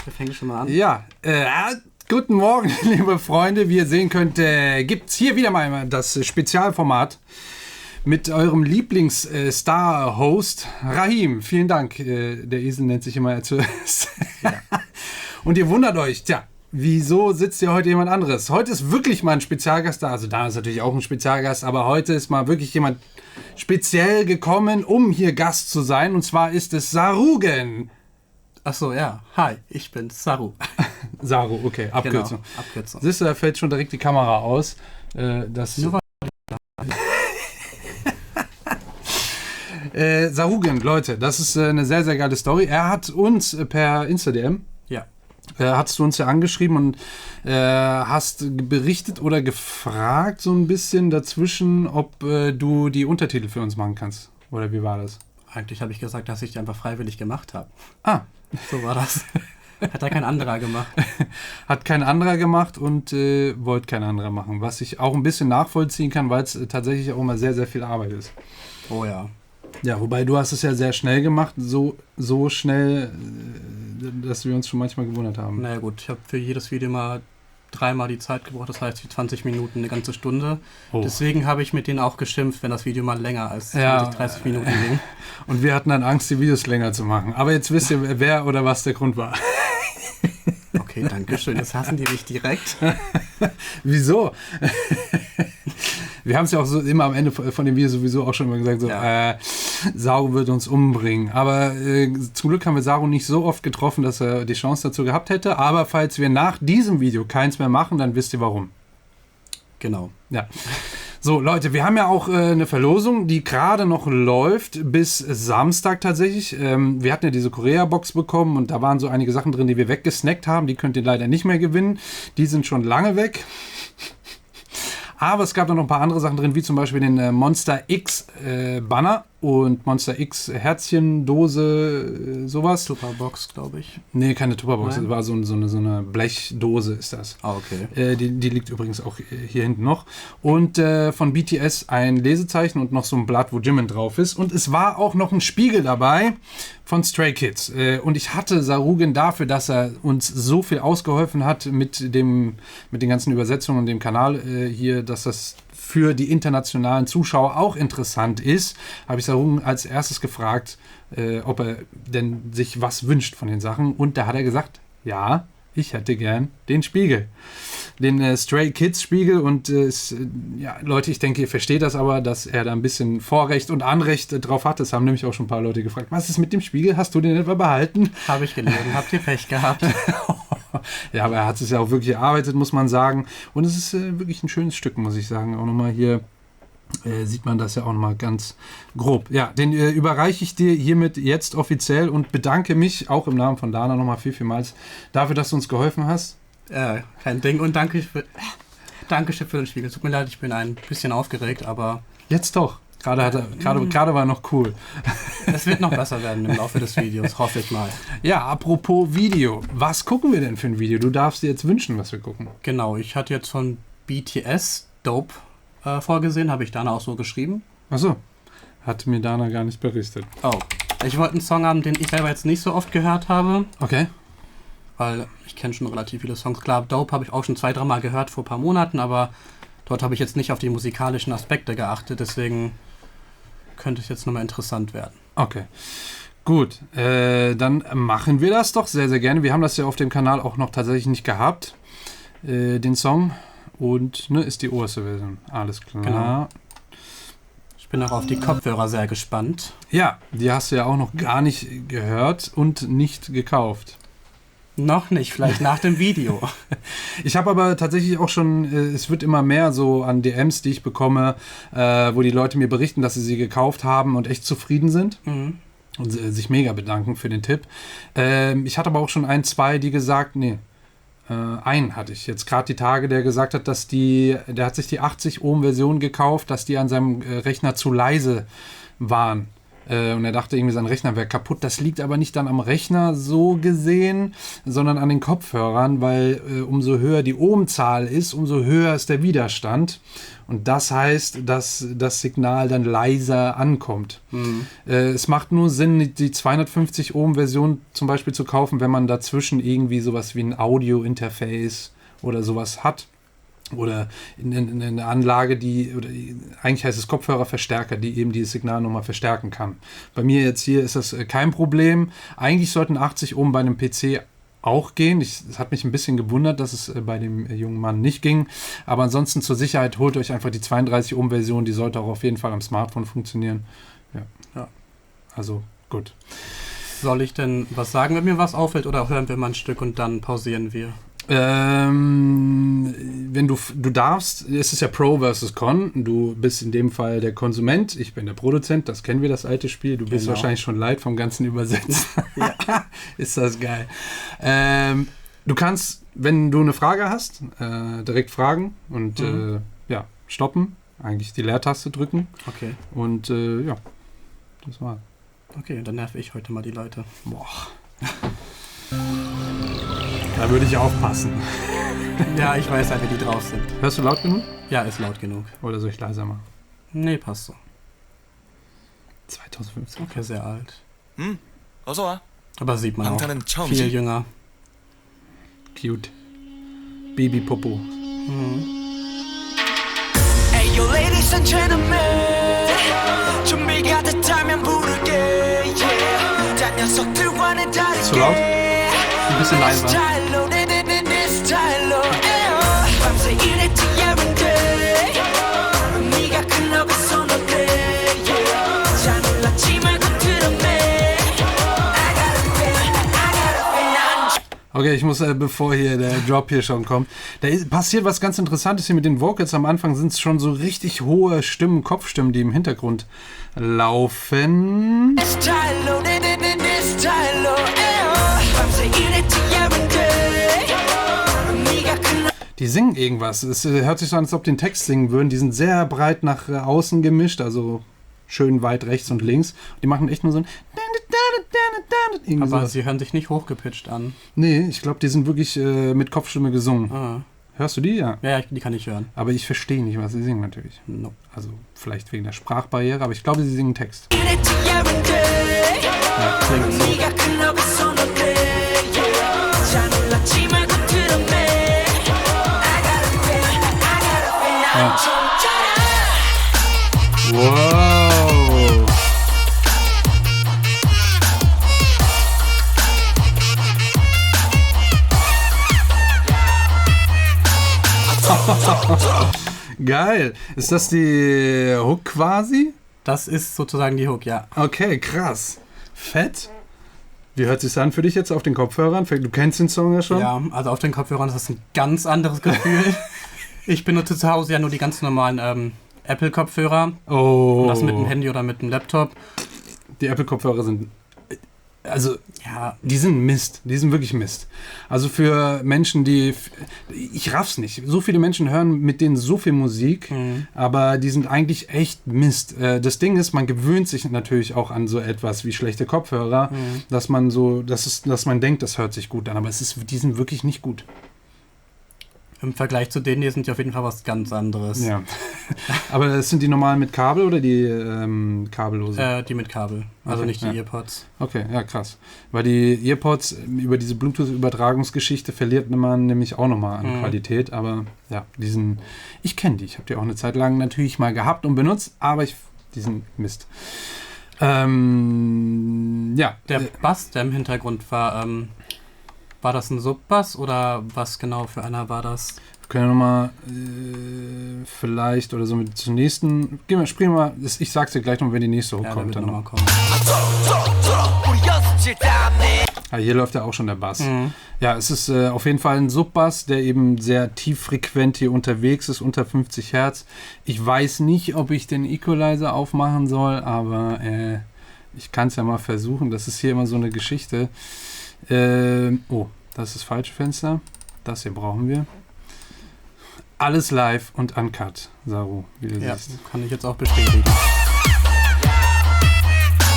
Wir fangen schon mal an. Ja, guten Morgen, liebe Freunde. Wie ihr sehen könnt, gibt es hier wieder mal das Spezialformat mit eurem Lieblings-Star-Host, Rahim. Vielen Dank. Der Esel nennt sich immer zuerst. Ja. Und ihr wundert euch, tja, wieso sitzt hier heute jemand anderes? Heute ist wirklich mal ein Spezialgast da. Also da ist natürlich auch ein Spezialgast, aber heute ist mal wirklich jemand speziell gekommen, um hier Gast zu sein. Und zwar ist es Sarugen. Achso, ja. Hi, ich bin Saru. Saru, okay, Abkürzung. Genau, Abkürzung. Siehst du, da fällt schon direkt die Kamera aus. Sarugen, Leute, das ist eine sehr, sehr geile Story. Er hat uns per Insta-DM, hast du uns ja angeschrieben und hast berichtet oder gefragt so ein bisschen dazwischen, ob du die Untertitel für uns machen kannst. Oder wie war das? Eigentlich habe ich gesagt, dass ich die einfach freiwillig gemacht habe. Ah. So war das. Hat da kein anderer gemacht. Hat kein anderer gemacht und wollte kein anderer machen. Was ich auch ein bisschen nachvollziehen kann, weil es tatsächlich auch immer sehr, sehr viel Arbeit ist. Oh ja. Ja, wobei du hast es ja sehr schnell gemacht, so schnell, dass wir uns schon manchmal gewundert haben. Naja gut, ich habe für jedes Video mal 3-mal die Zeit gebraucht, das heißt 20 Minuten, eine ganze Stunde. Oh. Deswegen habe ich mit denen auch geschimpft, wenn das Video mal länger als 20, 30 Minuten ging. Und wir hatten dann Angst, die Videos länger zu machen. Aber jetzt wisst ihr, wer oder was der Grund war. Okay, danke schön. Jetzt hassen die mich direkt. Wieso? Wir haben es ja auch so immer am Ende von dem Video sowieso auch schon immer gesagt, so, ja. Saru wird uns umbringen. Aber zum Glück haben wir Saru nicht so oft getroffen, dass er die Chance dazu gehabt hätte. Aber falls wir nach diesem Video keins mehr machen, dann wisst ihr warum. Genau. Ja. So, Leute, wir haben ja auch eine Verlosung, die gerade noch läuft bis Samstag tatsächlich. Wir hatten ja diese Korea-Box bekommen und da waren so einige Sachen drin, die wir weggesnackt haben. Die könnt ihr leider nicht mehr gewinnen. Die sind schon lange weg. Aber es gab noch ein paar andere Sachen drin, wie zum Beispiel den Monster X Banner und Monster X Herzchendose, sowas. Tupperbox, glaube ich. Nee, keine Tupperbox, das war so eine Blechdose ist das. Ah, okay. Die liegt übrigens auch hier hinten noch. Und von BTS ein Lesezeichen und noch so ein Blatt, wo Jimin drauf ist. Und es war auch noch ein Spiegel dabei von Stray Kids. Und ich hatte Sarugen dafür, dass er uns so viel ausgeholfen hat mit den ganzen Übersetzungen und dem Kanal hier, dass das für die internationalen Zuschauer auch interessant ist, habe ich Sarugen als erstes gefragt, ob er denn sich was wünscht von den Sachen. Und da hat er gesagt, ja, ich hätte gern den Spiegel. Den Stray Kids Spiegel. Und ja, Leute, ich denke, ihr versteht das aber, dass er da ein bisschen Vorrecht und Anrecht drauf hat. Das haben nämlich auch schon ein paar Leute gefragt. Was ist mit dem Spiegel? Hast du den etwa behalten? Habe ich gelesen. Habt ihr Pech gehabt? Ja, aber er hat es ja auch wirklich erarbeitet, muss man sagen. Und es ist wirklich ein schönes Stück, muss ich sagen. Auch nochmal hier sieht man das ja auch nochmal ganz grob. Ja, den überreiche ich dir hiermit jetzt offiziell und bedanke mich auch im Namen von Dana nochmal vielmals dafür, dass du uns geholfen hast. Kein Ding und Dankeschön für den Spiegel. Tut mir leid, ich bin ein bisschen aufgeregt, aber... Jetzt doch. Gerade war er noch cool. Es wird noch besser werden im Laufe des Videos, hoffe ich mal. Ja, apropos Video. Was gucken wir denn für ein Video? Du darfst dir jetzt wünschen, was wir gucken. Genau, ich hatte jetzt von BTS Dope vorgesehen, habe ich Dana auch so geschrieben. Achso, hat mir Dana gar nicht berichtet. Oh, ich wollte einen Song haben, den ich selber jetzt nicht so oft gehört habe. Okay. Weil ich kenne schon relativ viele Songs. Klar, Dope habe ich auch schon 2-3 Mal gehört vor ein paar Monaten, aber dort habe ich jetzt nicht auf die musikalischen Aspekte geachtet, deswegen könnte es jetzt nochmal interessant werden. Okay, gut. Dann machen wir das doch sehr, sehr gerne. Wir haben das ja auf dem Kanal auch noch tatsächlich nicht gehabt, den Song. Und ist die oberste Version. Alles klar. Genau. Ich bin auch auf die Kopfhörer sehr gespannt. Ja, die hast du ja auch noch gar nicht gehört und nicht gekauft. Noch nicht, vielleicht nach dem Video. Ich habe aber tatsächlich auch schon, es wird immer mehr so an DMs, die ich bekomme, wo die Leute mir berichten, dass sie gekauft haben und echt zufrieden sind. Mhm. Und sich mega bedanken für den Tipp. Ich hatte aber auch schon 1, 2, die gesagt, einen hatte ich jetzt gerade die Tage, der gesagt hat, dass der hat sich die 80 Ohm Version gekauft, dass die an seinem Rechner zu leise waren. Und er dachte irgendwie, sein Rechner wäre kaputt. Das liegt aber nicht dann am Rechner so gesehen, sondern an den Kopfhörern, weil umso höher die Ohmzahl ist, umso höher ist der Widerstand. Und das heißt, dass das Signal dann leiser ankommt. Es macht nur Sinn, die 250 Ohm-Version zum Beispiel zu kaufen, wenn man dazwischen irgendwie sowas wie ein Audio-Interface oder sowas hat. Oder in eine Anlage, eigentlich heißt es Kopfhörerverstärker, die eben dieses Signal nochmal verstärken kann. Bei mir jetzt hier ist das kein Problem. Eigentlich sollten 80 Ohm bei einem PC auch gehen. Es hat mich ein bisschen gewundert, dass es bei dem jungen Mann nicht ging. Aber ansonsten zur Sicherheit holt euch einfach die 32 Ohm Version. Die sollte auch auf jeden Fall am Smartphone funktionieren. Ja. Also gut. Soll ich denn was sagen, wenn mir was auffällt, oder hören wir mal ein Stück und dann pausieren wir? Wenn du darfst, es ist ja Pro versus Con. Du bist in dem Fall der Konsument, ich bin der Produzent, das kennen wir, das alte Spiel. Du bist wahrscheinlich schon leid vom ganzen Übersetzen. Ja. Ist das geil. Du kannst, wenn du eine Frage hast, direkt fragen und stoppen. Eigentlich die Leertaste drücken. Okay. Und das war's. Okay, dann nerv ich heute mal die Leute. Boah. Da würde ich aufpassen. Ja, ich weiß halt, wie die drauf sind. Hörst du laut genug? Ja, ist laut genug. Oder soll ich leiser machen? Nee, passt so. 2015. Okay, sehr alt. 어서 와. Aber sieht man auch. 방탄은 Viel 처음이지. jünger. Cute. Baby Popo. Hey yo ladies and gentlemen 준비가 됐다면 부를게 yeah. 단 녀석들과는 다르게 Zu laut? Ein bisschen leiser. 스타일로 내 스타일로 밤새 일했지 everyday 네가 클럽에서 놀래 잘 몰랐지 말고 들었네 I gotta feel Okay, ich muss, bevor hier der Drop hier schon kommt, passiert was ganz Interessantes hier mit den Vocals. Am Anfang sind es schon so richtig hohe Stimmen, Kopfstimmen, die im Hintergrund laufen. 스타일로 내 스타일로 밤새 일했지 everyday 네가 클럽 Die singen irgendwas. Es hört sich so an, als ob die den Text singen würden. Die sind sehr breit nach außen gemischt, also schön weit rechts und links. Die machen echt nur so ein... Aber sowas. sie hören sich nicht hochgepitcht an. Nee, ich glaube, die sind wirklich mit Kopfstimme gesungen. Ah. Hörst du die? Ja. Ja, die kann ich hören. Aber ich verstehe nicht, was sie singen natürlich. No. Also vielleicht wegen der Sprachbarriere, aber ich glaube, sie singen Text. 일했지 everyday Klingt so. 네가 클럽에서 놀래 잘 몰랐지 말고 들었네 I gotta feel 나는 좀 짜라 Wow! Geil. Ist das die Hook quasi? Das ist sozusagen die Hook, ja. Okay, krass. Fett. Wie hört sich an für dich jetzt auf den Kopfhörern? Du kennst den Song ja schon? Ja, also auf den Kopfhörern ist das ein ganz anderes Gefühl. Ich benutze zu Hause ja nur die ganz normalen Apple-Kopfhörer. Oh. Und das mit dem Handy oder mit dem Laptop. Die Apple-Kopfhörer sind... Also, Ja, die sind Mist. Die sind wirklich Mist. Also für Menschen, die... Ich raff's nicht. So viele Menschen hören mit denen so viel Musik, aber die sind eigentlich echt Mist. Das Ding ist, man gewöhnt sich natürlich auch an so etwas wie schlechte Kopfhörer, dass man dass man denkt, das hört sich gut an, aber die sind wirklich nicht gut. im Vergleich zu denen hier sind die auf jeden Fall was ganz anderes. Ja. Aber das sind die normalen mit Kabel oder die kabellose? Die mit Kabel, also Okay, nicht die ja. Earpods. Okay, ja, krass. Weil die Earpods über diese Bluetooth-Übertragungsgeschichte verliert man nämlich auch nochmal an Qualität. Aber ja, ich kenne die. Ich habe die auch eine Zeit lang natürlich mal gehabt und benutzt, aber die sind Mist. Ja. Der Bass, der im Hintergrund war das ein Subbass oder was genau für einer war das? Wir können ja nochmal vielleicht oder so zur nächsten. Springen wir mal. Ich sag's dir gleich noch, wenn die nächste Ja, der hochkommt. wird Dann nochmal noch. kommen. 우리 연습실 땀내 Hier läuft ja auch schon der Bass. Ja, es ist auf jeden Fall ein Subbass, der eben sehr tieffrequent hier unterwegs ist, unter 50 Hertz. Ich weiß nicht, ob ich den Equalizer aufmachen soll, aber ich kann es ja mal versuchen. Das ist hier immer so eine Geschichte. Oh, das ist das falsche Fenster. Das hier brauchen wir. Alles live und uncut, Saru, wie du Ja, siehst. kann ich jetzt auch bestätigen.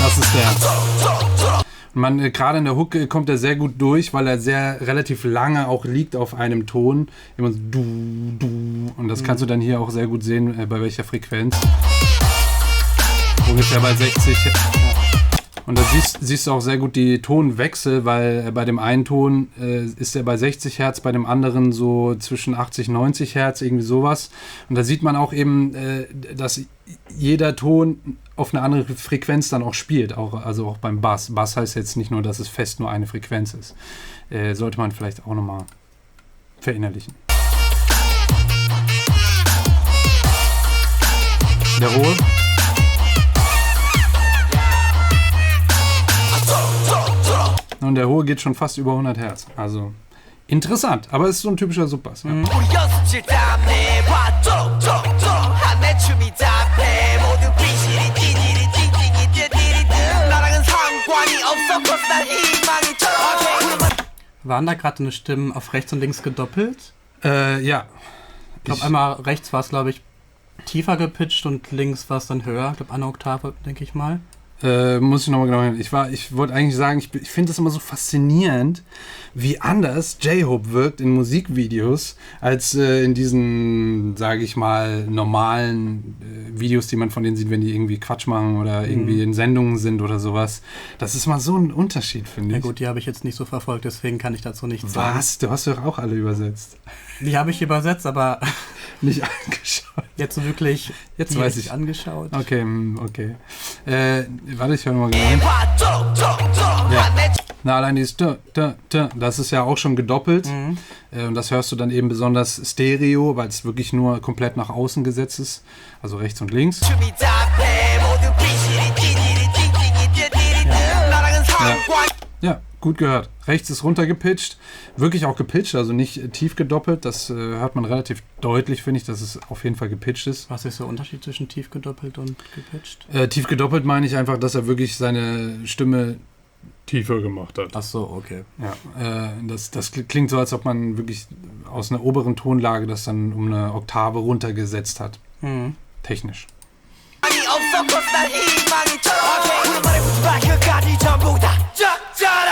Das ist der. Und man, gerade in der Hook kommt er sehr gut durch, weil er relativ lange auch liegt auf einem Ton. Immer so du. Und das kannst du dann hier auch sehr gut sehen, bei welcher Frequenz. Ungefähr bei 60. Und da siehst du auch sehr gut die Tonwechsel, weil bei dem einen Ton ist er bei 60 Hertz, bei dem anderen so zwischen 80 und 90 Hertz, irgendwie sowas. Und da sieht man auch eben, dass jeder Ton auf eine andere Frequenz dann auch spielt, also auch beim Bass. Bass heißt jetzt nicht nur, dass es fest nur eine Frequenz ist. Sollte man vielleicht auch nochmal verinnerlichen. Der hohe. Und der hohe geht schon fast über 100 Hertz. Also interessant, aber es ist so ein typischer Subbass. Ja. 우리 연습실 땀내 봐 톡톡톡 한내 춤이 답해 모두 비실이 찌질이 찡찡이 띠디리드 나랑은 상관이 없어 cause 난 희망이 저 Waren da gerade eine Stimme auf rechts und links gedoppelt? Ja. Ich glaube, einmal rechts war es, glaube ich, tiefer gepitcht und links war es dann höher. Ich glaube, eine Oktave, denke ich mal. Muss ich nochmal genau hin. Ich wollte eigentlich sagen, ich finde das immer so faszinierend, wie anders J-Hope wirkt in Musikvideos als in diesen, sage ich mal, normalen Videos, die man von denen sieht, wenn die irgendwie Quatsch machen oder irgendwie in Sendungen sind oder sowas. Das ist mal so ein Unterschied, finde Ja ich. gut, die habe ich jetzt nicht so verfolgt, deswegen kann ich dazu nichts sagen. Was? Du hast doch auch alle übersetzt. Die habe ich übersetzt, aber Nicht angeschaut. jetzt wirklich Jetzt die weiß richtig ich. angeschaut. Okay. Warte, ich höre mal genau hin. 봐 톡톡톡 Ja. 한내 Na, allein dieses das ist ja auch schon gedoppelt. Und das hörst du dann eben besonders Stereo, weil es wirklich nur komplett nach außen gesetzt ist. Also rechts und links. 춤이 답해 모두 비실이 찌질이 찡찡이 띠디리드 나랑은 상관이 Ja, gut gehört. Rechts ist runtergepitcht. Wirklich auch gepitcht, also nicht tief gedoppelt. Das hört man relativ deutlich, finde ich, dass es auf jeden Fall gepitcht ist. Was ist der Unterschied zwischen tief gedoppelt und gepitcht? Tief gedoppelt meine ich einfach, dass er wirklich seine Stimme tiefer gemacht hat. Ach so, okay. Ja, das klingt so, als ob man wirklich aus einer oberen Tonlage das dann um eine Oktave runtergesetzt hat. Technisch. 없어 cause 난 희망이 저 오랜만에 마지막까지 전부 다 쫙짜라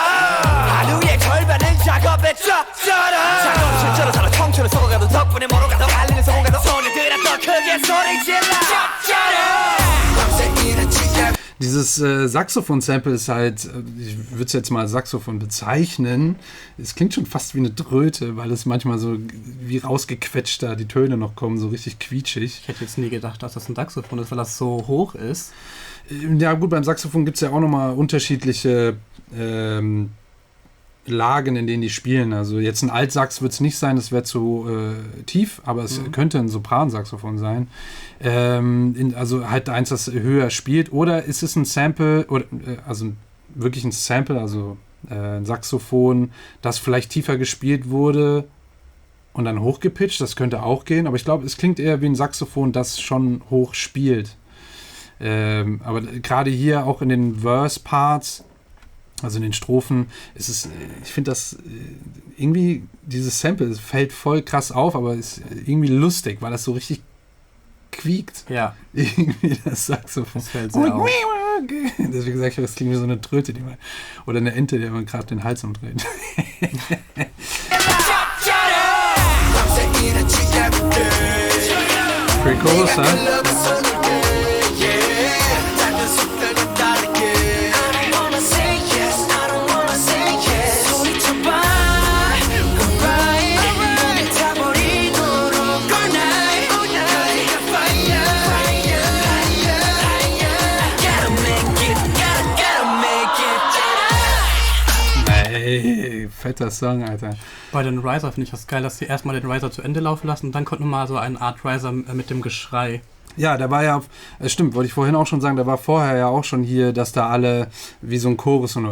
하루의 절반은 작업에 쫙짜라 작업 실제로 살아 청춘을 속아가도 덕분에 멀어가도 알리는 성공가도 손을 들어 더 크게 소리 질러 쫙짜라 밤새 일은 지겹 Dieses Saxophon-Sample ist halt, ich würde es jetzt mal als Saxophon bezeichnen, es klingt schon fast wie eine Tröte, weil es manchmal so wie rausgequetscht da die Töne noch kommen, so richtig quietschig. Ich hätte jetzt nie gedacht, dass das ein Saxophon ist, weil das so hoch ist. Ja gut, beim Saxophon gibt es ja auch nochmal unterschiedliche Lagen, in denen die spielen. Also jetzt ein Altsax wird es nicht sein, das wäre zu tief, aber es könnte ein Sopransaxophon sein. Also halt eins, das höher spielt. Oder ist es ein Sample, oder also wirklich ein Sample, also ein Saxophon, das vielleicht tiefer gespielt wurde und dann hochgepitcht, das könnte auch gehen. Aber ich glaube, es klingt eher wie ein Saxophon, das schon hoch spielt. Aber gerade hier auch in den Verse-Parts, also in den Strophen, ist es, ich finde das irgendwie, dieses Sample fällt voll krass auf, aber ist irgendwie lustig, weil das so richtig quiekt. Ja, Irgendwie das Saxophon. das fällt sehr auf. Deswegen sage ich, das klingt wie so eine Tröte, oder eine Ente, der man gerade den Hals umdreht. Pre-Chorus, ne? Ey, fetter Song, Alter. Bei den Riser finde ich das geil, dass sie erstmal den Riser zu Ende laufen lassen und dann kommt nochmal so eine Art Riser mit dem Geschrei. Ja, da war ja, stimmt, wollte ich vorhin auch schon sagen, da war vorher ja auch schon hier, dass da alle wie so ein Chorus und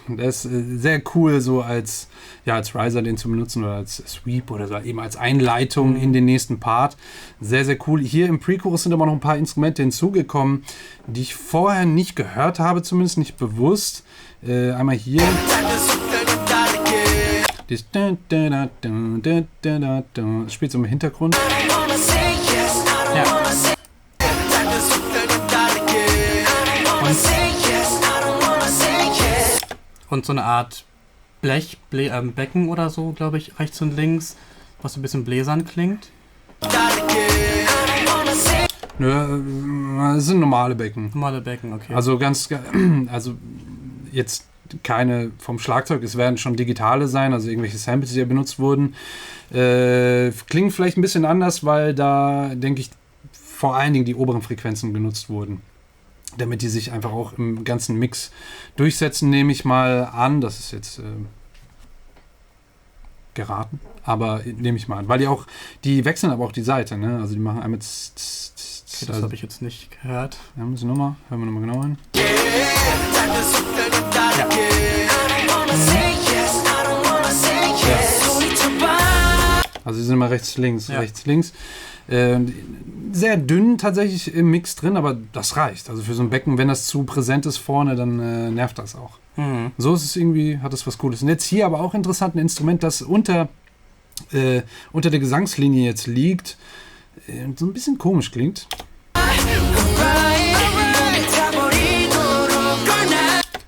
das ist sehr cool, so als Riser den zu benutzen oder als Sweep oder so, eben als Einleitung in den nächsten Part. Sehr, sehr cool. Hier im Pre-Chorus sind aber noch ein paar Instrumente hinzugekommen, die ich vorher nicht gehört habe, zumindest nicht bewusst. Einmal hier. Das spielt so im Hintergrund. Ja. und so eine Art Becken oder so, glaube ich, rechts und links, was so ein bisschen bläsern klingt. Nö, es sind normale Becken. Normale Becken, okay. Also also jetzt keine vom Schlagzeug, es werden schon digitale sein, also irgendwelche Samples, die ja benutzt wurden. Klingen vielleicht ein bisschen anders, weil da, denke ich, vor allen Dingen die oberen Frequenzen genutzt wurden. Damit die sich einfach auch im ganzen Mix durchsetzen, nehme ich mal an. Das ist jetzt geraten, aber nehme ich mal an. Weil die wechseln aber auch die Seite, ne? Also die machen einmal okay, das habe ich jetzt nicht gehört. Ja, hören wir nochmal genau hin. Ja. Also die sind immer rechts, links, rechts, links. Sehr dünn tatsächlich im Mix drin, aber das reicht. Also für so ein Becken, wenn das zu präsent ist vorne, dann nervt das auch. Mhm. So ist es irgendwie, hat es was Cooles. Und jetzt hier aber auch interessant ein Instrument, das unter der Gesangslinie jetzt liegt und so ein bisschen komisch klingt.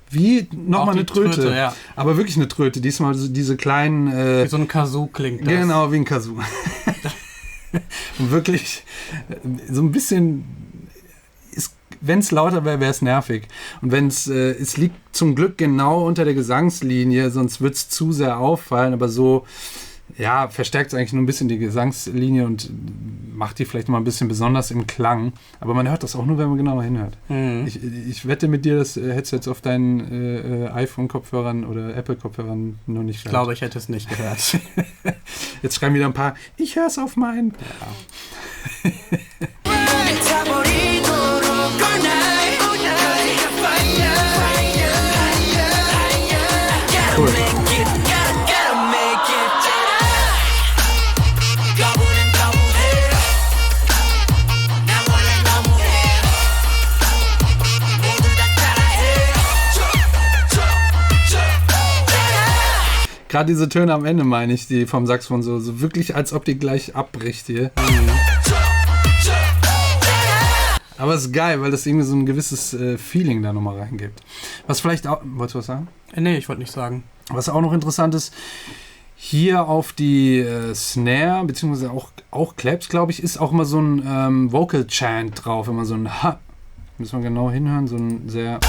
Wie nochmal eine Tröte. Ja. Aber wirklich eine Tröte. Diesmal diese kleinen... wie so ein Kazoo klingt das. Genau, wie ein Kazoo. Und wirklich so ein bisschen... Wenn es lauter wäre, wäre es nervig. Und wenn es liegt zum Glück genau unter der Gesangslinie, sonst wird es zu sehr auffallen. Aber so, ja, verstärkt es eigentlich nur ein bisschen die Gesangslinie und macht die vielleicht noch mal ein bisschen besonders im Klang. Aber man hört das auch nur, wenn man genauer hinhört. Mhm. Ich wette mit dir, das hättest du jetzt auf deinen iPhone-Kopfhörern oder Apple-Kopfhörern noch nicht gehört. Ich glaube, ich hätte es nicht gehört. Jetzt schreiben wieder ein paar, ich höre es auf meinen. Ja. Cool. Gerade diese Töne am Ende, meine ich, die vom Saxophon so wirklich, als ob die gleich abbricht hier. Mhm. Aber es ist geil, weil das irgendwie so ein gewisses Feeling da nochmal reingibt. Was vielleicht auch... Wolltest du was sagen? Nee, ich wollte nicht sagen. Was auch noch interessant ist, hier auf die Snare, beziehungsweise auch Claps, glaube ich, ist auch immer so ein Vocal Chant drauf. Immer so ein Ha. Müssen wir genau hinhören. So ein sehr...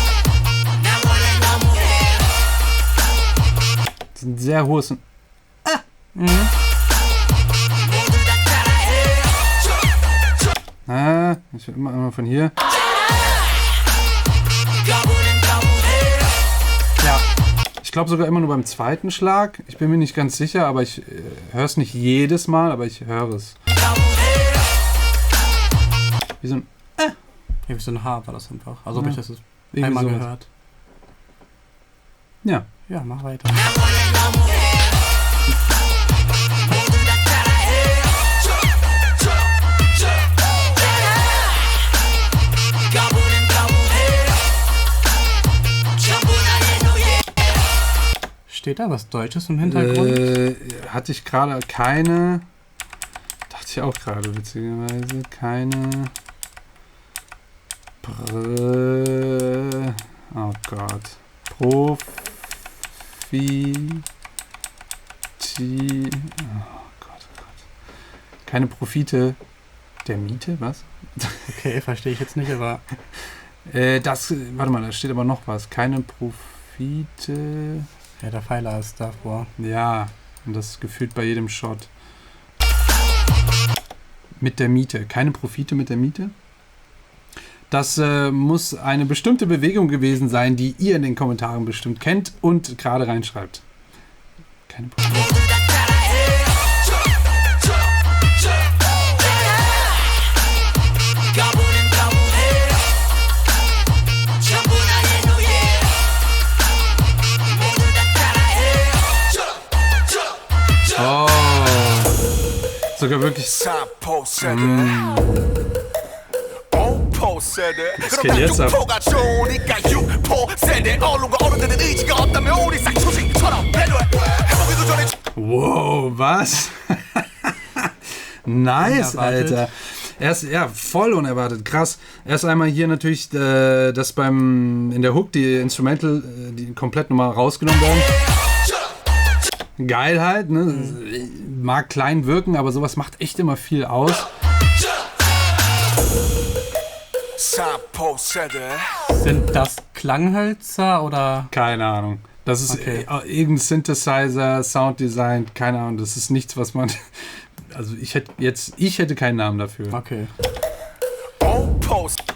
Das ist ein sehr hohes... Ah. Mhm. Ich will immer von hier. Ja. Ich glaube sogar immer nur beim zweiten Schlag. Ich bin mir nicht ganz sicher, aber ich höre es nicht jedes Mal, aber ich höre es. Wie so ein... Ja, wie so ein H war das einfach. Also habe ich das irgendwie einmal so gehört. Ja. Ja, mach weiter. Steht da was Deutsches im Hintergrund? Hatte ich gerade keine... Dachte ich auch gerade, witzigerweise. Keine... Oh Gott. Oh Gott. Keine Profite der Miete, was? Okay, verstehe ich jetzt nicht, aber... warte mal, da steht aber noch was. Keine Profite... Ja, der Pfeiler ist davor. Ja, und das gefühlt bei jedem Shot. Mit der Miete. Keine Profite mit der Miete? Das muss eine bestimmte Bewegung gewesen sein, die ihr in den Kommentaren bestimmt kennt und gerade reinschreibt. Keine Profite. Oh. Sogar wirklich. Das geht jetzt ab. Wow, was? Nice, Alter. Erst, ja, voll unerwartet, krass. Erst einmal hier natürlich, dass in der Hook die Instrumental, die komplett nochmal rausgenommen werden. Geil halt, ne? Mag klein wirken, aber sowas macht echt immer viel aus. Sind das Klanghölzer oder? Keine Ahnung. Das ist irgendein Synthesizer, Sounddesign, keine Ahnung. Das ist nichts, was man... Also ich hätte keinen Namen dafür. Okay.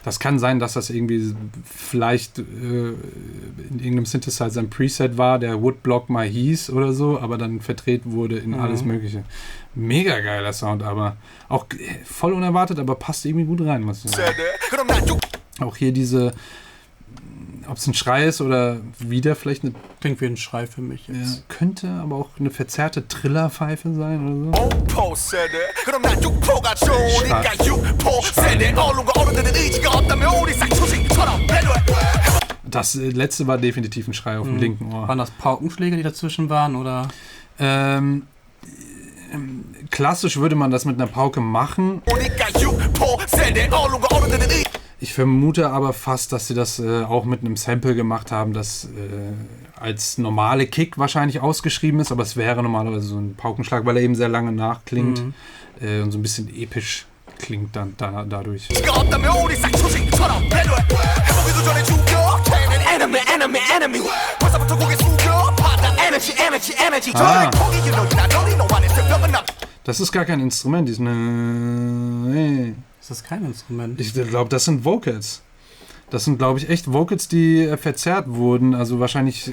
Das kann sein, dass das irgendwie vielleicht in irgendeinem Synthesizer ein Preset war, der Woodblock mal hieß oder so, aber dann vertreten wurde in alles Mögliche. Mega geiler Sound, aber auch voll unerwartet, aber passt irgendwie gut rein, muss ich sagen. Auch hier diese, ob es ein Schrei ist oder wieder vielleicht eine... Klingt wie ein Schrei für mich jetzt. Ja, könnte aber auch eine verzerrte Trillerpfeife sein oder so. Das letzte war definitiv ein Schrei auf dem linken Ohr. Waren das Paukenschläge, die dazwischen waren, oder? Klassisch würde man das mit einer Pauke machen. Ich vermute aber fast, dass sie das auch mit einem Sample gemacht haben, das als normale Kick wahrscheinlich ausgeschrieben ist, aber es wäre normalerweise so ein Paukenschlag, weil er eben sehr lange nachklingt und so ein bisschen episch klingt dann dadurch. Das ist gar kein Instrument, die ist eine... Ist das kein Instrument? Ich glaube, das sind Vocals. Das sind, glaube ich, echt Vocals, die verzerrt wurden. Also wahrscheinlich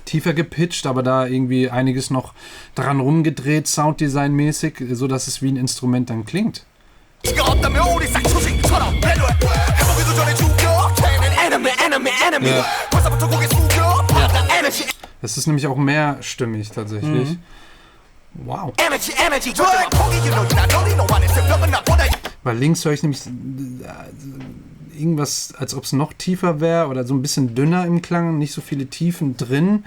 tiefer gepitcht, aber da irgendwie einiges noch dran rumgedreht, Sounddesign-mäßig, sodass es wie ein Instrument dann klingt. Ja. Das ist nämlich auch mehrstimmig tatsächlich. Wow. Weil links höre ich nämlich irgendwas, als ob es noch tiefer wäre oder so ein bisschen dünner im Klang, nicht so viele Tiefen drin.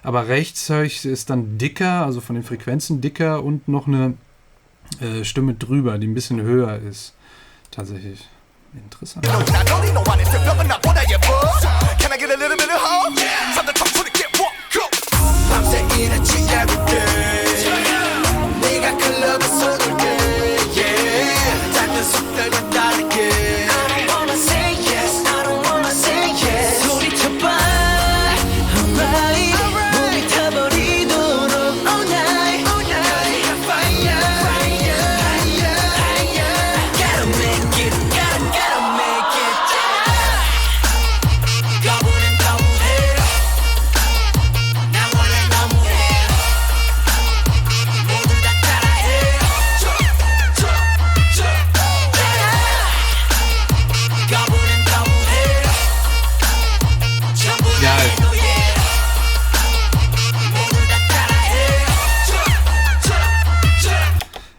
Aber rechts höre ich, ist dann dicker, also von den Frequenzen dicker und noch eine Stimme drüber, die ein bisschen höher ist. Tatsächlich. Interessant.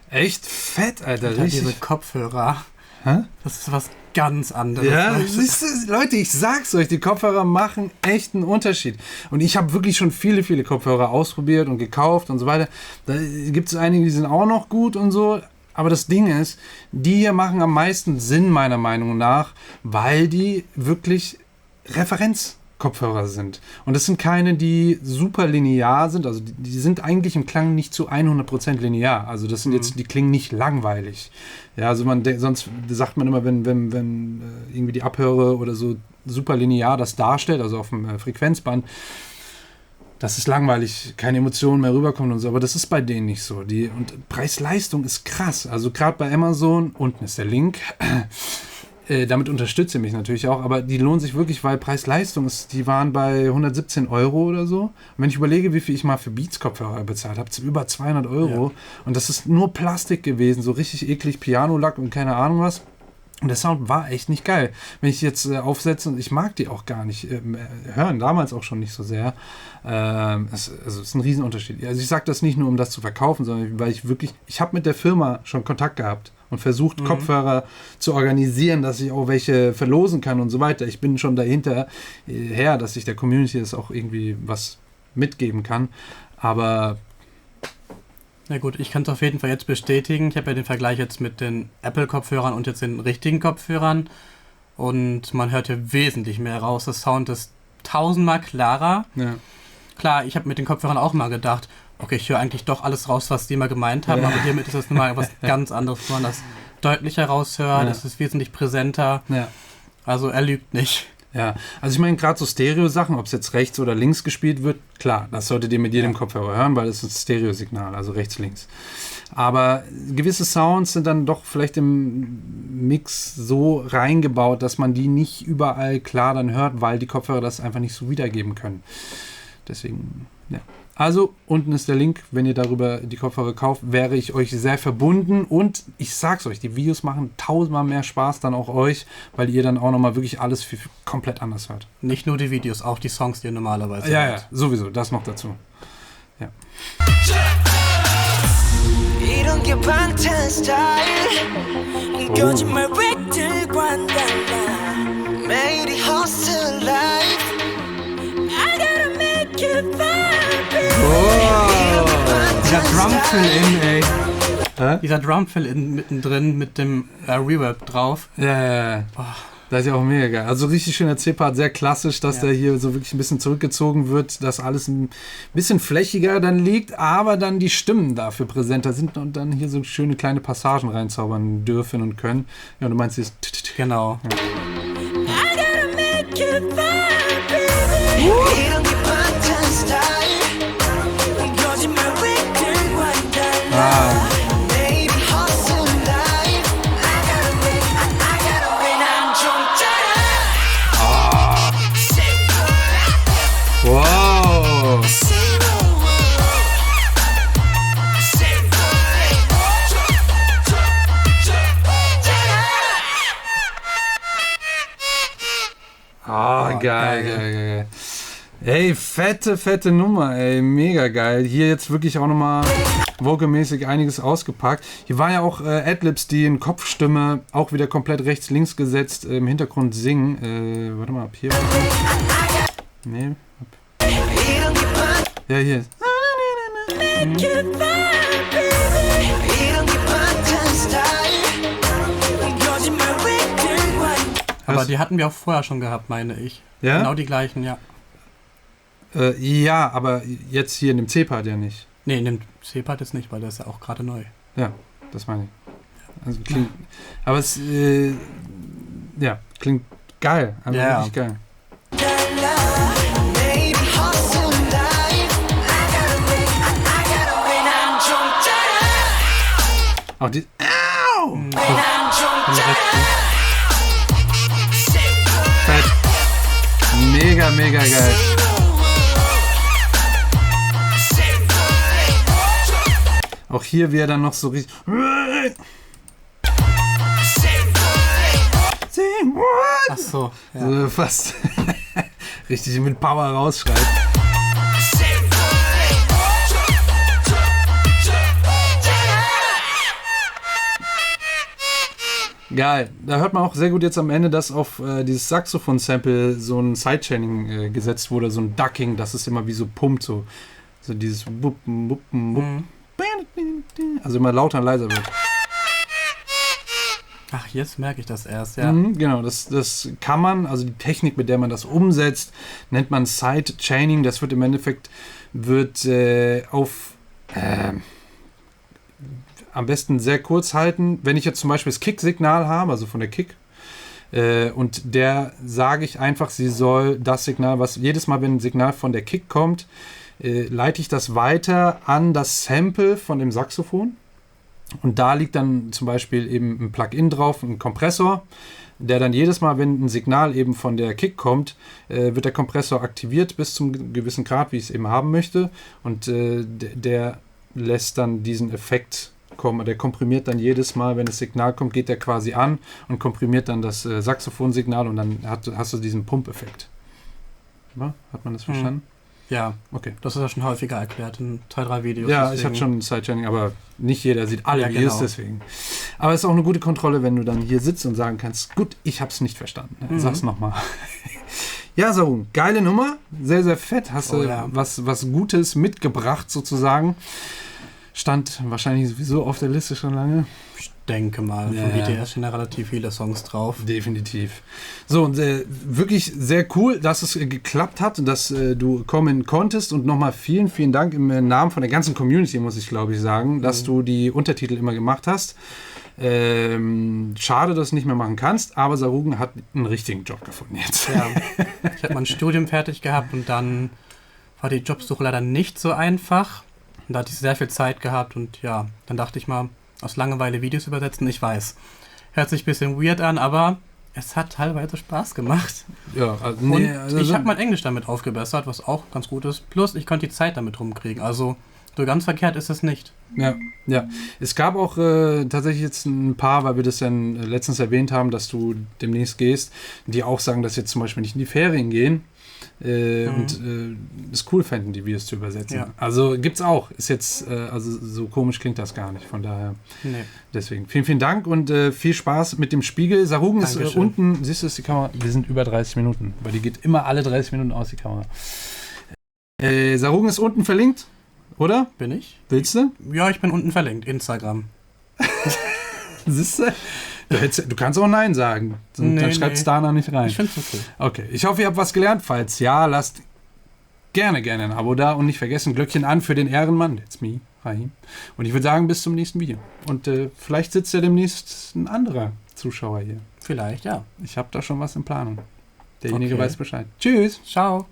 Echt fett, Alter. Ja, diese Kopfhörer. Hä? Das ist was ganz anderes. Ja, Leute, ich sag's euch, die Kopfhörer machen echt einen Unterschied. Und ich habe wirklich schon viele Kopfhörer ausprobiert und gekauft und so weiter. Da gibt es einige, die sind auch noch gut und so. Aber das Ding ist, die hier machen am meisten Sinn, meiner Meinung nach, weil die wirklich Referenzkopfhörer sind. Und das sind keine, die super linear sind. Also die sind eigentlich im Klang nicht zu 100% linear. Also das sind jetzt, die klingen nicht langweilig. Ja, also sonst sagt man immer, wenn irgendwie die Abhöre oder so super linear das darstellt, also auf dem Frequenzband, dass es langweilig, keine Emotionen mehr rüberkommt und so, aber das ist bei denen nicht so. Und Preis-Leistung ist krass. Also gerade bei Amazon, unten ist der Link, damit unterstütze ich mich natürlich auch, aber die lohnen sich wirklich, weil Preis-Leistung ist, die waren bei 117 Euro oder so. Und wenn ich überlege, wie viel ich mal für Beats-Kopfhörer bezahlt habe, über 200 Euro. Ja. Und das ist nur Plastik gewesen, so richtig eklig, Pianolack und keine Ahnung was. Und der Sound war echt nicht geil. Wenn ich jetzt aufsetze, und ich mag die auch gar nicht hören, damals auch schon nicht so sehr. Es ist ein Riesenunterschied. Also ich sage das nicht nur, um das zu verkaufen, sondern weil ich habe mit der Firma schon Kontakt gehabt und versucht, Kopfhörer zu organisieren, dass ich auch welche verlosen kann und so weiter. Ich bin schon dahinter her, dass ich der Community das auch irgendwie was mitgeben kann. Aber Na gut, ich kann es auf jeden Fall jetzt bestätigen. Ich habe ja den Vergleich jetzt mit den Apple-Kopfhörern und jetzt den richtigen Kopfhörern. Und man hört hier wesentlich mehr raus. Der Sound ist 1000-mal klarer. Ja. Klar, ich habe mit den Kopfhörern auch mal gedacht, okay, ich höre eigentlich doch alles raus, was die mal gemeint haben. Aber hiermit ist das nun mal was ganz anderes, wo man das deutlicher raushört. Es ist wesentlich präsenter. Ja. Also er lügt nicht. Ja, also ich meine, gerade so Stereo-Sachen, ob es jetzt rechts oder links gespielt wird, klar, das solltet ihr mit jedem Kopfhörer hören, weil es ist ein Stereo-Signal, also rechts, links. Aber gewisse Sounds sind dann doch vielleicht im Mix so reingebaut, dass man die nicht überall klar dann hört, weil die Kopfhörer das einfach nicht so wiedergeben können. Deswegen, ja. Also, unten ist der Link, wenn ihr darüber die Kopfhörer kauft, wäre ich euch sehr verbunden und ich sag's euch, die Videos machen 1000-mal mehr Spaß dann auch euch, weil ihr dann auch nochmal wirklich alles komplett anders hört. Nicht nur die Videos, auch die Songs, die ihr normalerweise Ja, hört. ja, sowieso, das noch dazu. Ja. 이런 게 방탄 스타일 거짓말 왜 들고 한달라 매일이 hustle life I gotta make it fun. Dieser Drumfill ey. Hä? Dieser Drumfill mittendrin mit dem Reverb drauf. Ja. Das ist ja auch mega geil. Also richtig schöner C-Part, sehr klassisch, dass der hier so wirklich ein bisschen zurückgezogen wird, dass alles ein bisschen flächiger dann liegt, aber dann die Stimmen dafür präsenter sind und dann hier so schöne kleine Passagen reinzaubern dürfen und können. Ja, und du meinst jetzt... Genau. I gotta make it fun, baby. 이런 게 방탄 스타일 거짓말 왜 들고 한달라 매일이 hustle life I gotta win 난 좀 짜라 Wow! Geil. Ey, fette Nummer, ey, mega geil. Hier jetzt wirklich auch nochmal vocalmäßig einiges ausgepackt. Hier war ja auch Adlibs, die in Kopfstimme auch wieder komplett rechts-links gesetzt im Hintergrund singen. Warte mal, ab hier. Nee. Ja, hier. Aber die hatten wir auch vorher schon gehabt, meine ich. Ja? Genau die gleichen, ja. Ja, aber jetzt hier in dem C-Part ja nicht. Nee, in dem C-Part jetzt nicht, weil der ist ja auch gerade neu. Ja, das meine ich. Also klingt. Aber es klingt geil. Also wirklich geil. Auch die. Au! Fett. Mega geil. Auch hier wie er dann noch so richtig. Ach so, ja. So fast richtig mit Power rausschreit. Geil. Da hört man auch sehr gut jetzt am Ende, dass auf dieses Saxophon-Sample so ein Sidechaining gesetzt wurde, so ein Ducking, dass es immer wie so pumpt, so dieses Wuppen, Wuppen, Wuppen. Also immer lauter und leiser wird. Ach, jetzt merke ich das erst, ja. Genau, das kann man, also die Technik, mit der man das umsetzt, nennt man Sidechaining. Das wird im Endeffekt, am besten sehr kurz halten. Wenn ich jetzt zum Beispiel das Kick-Signal habe, also von der Kick, und der sage ich einfach, sie soll das Signal, was jedes Mal, wenn ein Signal von der Kick kommt, leite ich das weiter an das Sample von dem Saxophon. Und da liegt dann zum Beispiel eben ein Plugin drauf, ein Kompressor, der dann jedes Mal, wenn ein Signal eben von der Kick kommt, wird der Kompressor aktiviert bis zum gewissen Grad, wie ich es eben haben möchte. Und der lässt dann diesen Effekt kommen. Der komprimiert dann jedes Mal, wenn das Signal kommt, geht der quasi an und komprimiert dann das Saxophonsignal und dann hast du diesen Pumpeffekt. Ja, hat man das verstanden? Ja, okay. Das ist ja schon häufiger erklärt in 2-3 Videos. Ja, deswegen. ich hatte schon Sidechaining, aber nicht jeder sieht alle Ja, Videos, genau. deswegen. Aber es ist auch eine gute Kontrolle, wenn du dann hier sitzt und sagen kannst, gut, ich hab's nicht verstanden. Sag's nochmal. Ja, Sarun, geile Nummer, sehr, sehr fett. Hast du was Gutes mitgebracht sozusagen. Stand wahrscheinlich sowieso auf der Liste schon lange. Ich denke mal, Ja, von ja. BTS stehen da relativ viele Songs drauf. Definitiv. So, und wirklich sehr cool, dass es geklappt hat und dass du kommen konntest. Und nochmal vielen, vielen Dank im Namen von der ganzen Community, muss ich glaube ich sagen, dass du die Untertitel immer gemacht hast. Schade, dass du es nicht mehr machen kannst, aber Sarugen hat einen richtigen Job gefunden jetzt. Ja, ich habe mein Studium fertig gehabt und dann war die Jobsuche leider nicht so einfach. Und da hatte ich sehr viel Zeit gehabt und ja, dann dachte ich mal, aus Langeweile Videos übersetzen, ich weiß. Hört sich ein bisschen weird an, aber es hat teilweise Spaß gemacht. Ja, also, Und also, ich habe mein Englisch damit aufgebessert, was auch ganz gut ist. Plus, ich konnte die Zeit damit rumkriegen. Also, so ganz verkehrt ist es nicht. ja. Es gab auch tatsächlich jetzt ein paar, weil wir das dann letztens erwähnt haben, dass du demnächst gehst, die auch sagen, dass jetzt zum Beispiel nicht in die Ferien gehen und es cool fänden, die Videos zu übersetzen. Ja. Also gibt's auch. Ist jetzt, also so komisch klingt das gar nicht. Von daher, Nee. deswegen vielen, vielen Dank und viel Spaß mit dem Spiegel. Sarugen ist Dankeschön. unten, siehst du, ist die Kamera, wir sind über 30 Minuten, weil die geht immer alle 30 Minuten aus, die Kamera. Sarugen ist unten verlinkt, oder? Bin ich? Willst du? Ja, ich bin unten verlinkt. Instagram. Siehst du? Du kannst auch Nein sagen. Nee, Dann schreibt's nee. Dana nicht rein. Ich finde es okay. Okay, ich hoffe, ihr habt was gelernt. Falls ja, lasst gerne ein Abo da und nicht vergessen, Glöckchen an für den Ehrenmann. That's me, Rahim. Und ich würde sagen, bis zum nächsten Video. Und vielleicht sitzt ja demnächst ein anderer Zuschauer hier. Vielleicht, ja. Ich habe da schon was in Planung. Derjenige Okay. weiß Bescheid. Tschüss. Ciao.